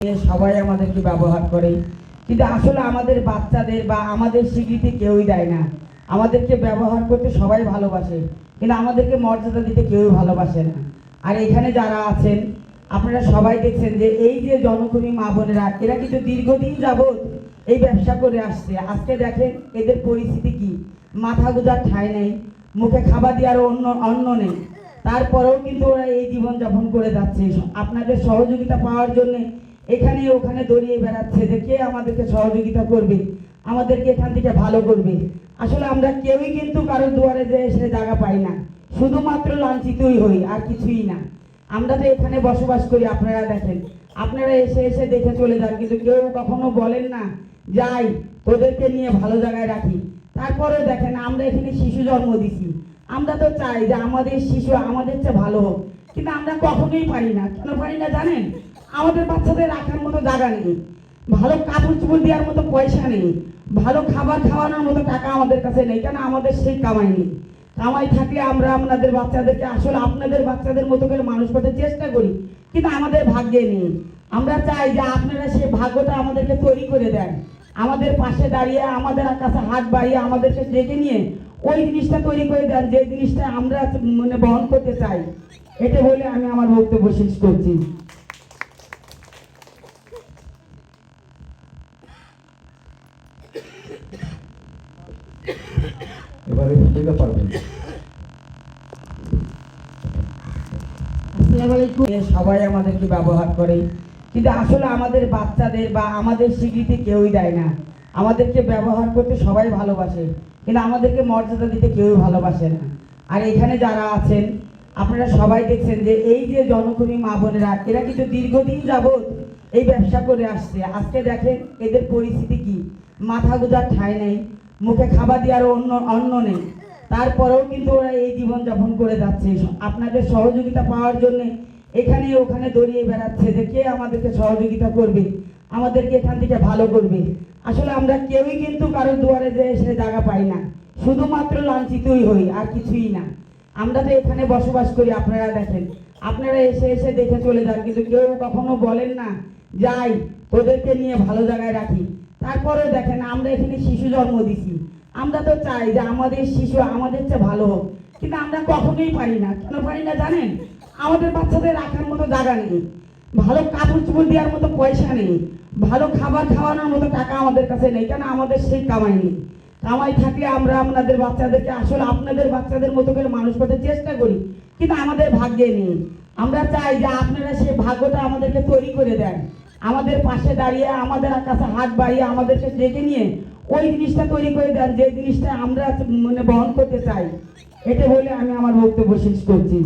সবাই আমাদেরকে ব্যবহার করে, কিন্তু আসলে আমাদের বাচ্চাদের বা আমাদের স্বীকৃতি কেউই দেয় না। আমাদেরকে ব্যবহার করতে সবাই ভালোবাসে, কিন্তু আমাদেরকে মর্যাদা দিতে কেউই ভালোবাসে না। আর এখানে যারা আছেন আপনারা সবাই দেখছেন যে এই যে জনকর্মী মা বোনেরা, এরা কিন্তু দীর্ঘদিন যাবৎ এই ব্যবসা করে আসছে। আজকে দেখেন এদের পরিস্থিতি কি, মাথা গোজার ঠাঁই নেই, মুখে খাবার দেওয়ার অন্ন নেই, তারপরেও কিন্তু ওরা এই জীবনযাপন করে যাচ্ছে। আপনাদের সহযোগিতা পাওয়ার জন্য এখানে ওখানে দৌড়িয়ে বেড়াচ্ছে যে কে আমাদেরকে সহযোগিতা করবে, আমাদেরকে এখান থেকে ভালো করবে। আসলে আমরা কেউই কিন্তু কারো দুয়ারে যে এসে জায়গা পাই না, শুধুমাত্র লাঞ্ছিতই হই, আর কিছুই না। আমরা তো এখানে বসবাস করি, আপনারা দেখেন, আপনারা এসে এসে দেখে চলে যান, কিন্তু কেউ কখনো বলেন না যাই তোদেরকে নিয়ে ভালো জায়গায় রাখি। তারপরেও দেখেন আমরা এখানে শিশু জন্ম দিছি, আমরা তো চাই যে আমাদের শিশু আমাদের চেয়ে ভালো হোক, কিন্তু আমরা কখনোই পারি না। কেন পারি না জানেন? আমাদের বাচ্চাদের রাখার মতো জায়গা নেই, ভালো কাপড় চোপড় দেওয়ার মতো পয়সা নেই, ভালো খাবার খাওয়ানোর মতো টাকা আমাদের কাছে নেই। কেন? আমাদের সেই কামাই নেই। কামাই থাকলে আমরা আপনাদের বাচ্চাদেরকে আসলে আপনাদের বাচ্চাদের মতো করে মানুষ করতে চেষ্টা করি, কিন্তু আমাদের ভাগ্যে নেই। আমরা চাই যে আপনারা সেই ভাগ্যটা আমাদেরকে তৈরি করে দেন, আমাদের পাশে দাঁড়িয়ে আমাদের কাছে হাত বাড়িয়ে আমাদেরকে ডেকে নিয়ে ওই জিনিসটা তৈরি করে দেন যে জিনিসটা আমরা বহন করতে চাই। এটা বলে আমি আমার বক্তব্য শেষ করছি। এবারে বুঝতে পারবেন। সবাই আমাদেরকে ব্যবহার করে, কিন্তু আসলে আমাদের বাচ্চাদের বা আমাদের স্বীকৃতি কেউই দেয় না। আমাদেরকে ব্যবহার করতে সবাই ভালোবাসে, কিন্তু আমাদেরকে মর্যাদা দিতে কেউই ভালোবাসে না। আর এখানে যারা আছেন আপনারা সবাই দেখছেন যে এই যে জনকর্মী মা বোনেরা, এরা কিন্তু দীর্ঘদিন যাবৎ এই ব্যবসা করে আসছে। আজকে দেখেন এদের পরিস্থিতি কি, মাথা গোজার ঠাঁই নেই, মুখে খাবার দেওয়ার অন্ন নেই, তারপরেও কিন্তু ওরা এই জীবনযাপন করে যাচ্ছে। আপনাদের সহযোগিতা পাওয়ার জন্য এখানে ওখানে দৌড়িয়ে বেড়াচ্ছে যে কে আমাদেরকে সহযোগিতা করবে, আমাদেরকে এখান থেকে ভালো করবে। আসলে আমরা কেউই কিন্তু কারো দুয়ারে যে এসে জায়গা পাই না, শুধুমাত্র লাঞ্ছিতই হই, আর কিছুই না। আমরা তো এখানে বসবাস করি, আপনারা দেখেন, আপনারা এসে এসে দেখে চলে যান, কিন্তু কেউ কখনো বলেন না যাই তোদেরকে নিয়ে ভালো জায়গায় রাখি। তারপরেও দেখেন আমরা এখানে শিশু জন্ম দিছি, আমরা তো চাই যে আমাদের শিশু আমাদের চেয়ে ভালো হোক, কিন্তু আমরা কখনোই পারি না। কেন পারি না জানেন? আমাদের বাচ্চাদের রাখার মতো জায়গা নেই, ভালো কাপড় চোপড় দেওয়ার মতো পয়সা নেই, ভালো খাবার খাওয়ানোর মতো টাকা আমাদের কাছে নেই। কেন? আমাদের সেই কামাই নেই। কামাই থাকলে আমরা আপনাদের বাচ্চাদেরকে আসলে আপনাদের বাচ্চাদের মতো করে মানুষ করতে চেষ্টা করি, কিন্তু আমাদের ভাগ্যে নেই। আমরা চাই যে আপনারা সেই ভাগ্যটা আমাদেরকে তৈরি করে দেন, আমাদের পাশে দাঁড়িয়ে আমাদের কাছে হাত বাড়িয়ে আমাদেরকে ডেকে নিয়ে ওই জিনিসটা তৈরি করে দেন যে জিনিসটা আমরা বহন করতে চাই। এটা বলে আমি আমার বক্তব্য শেষ করছি।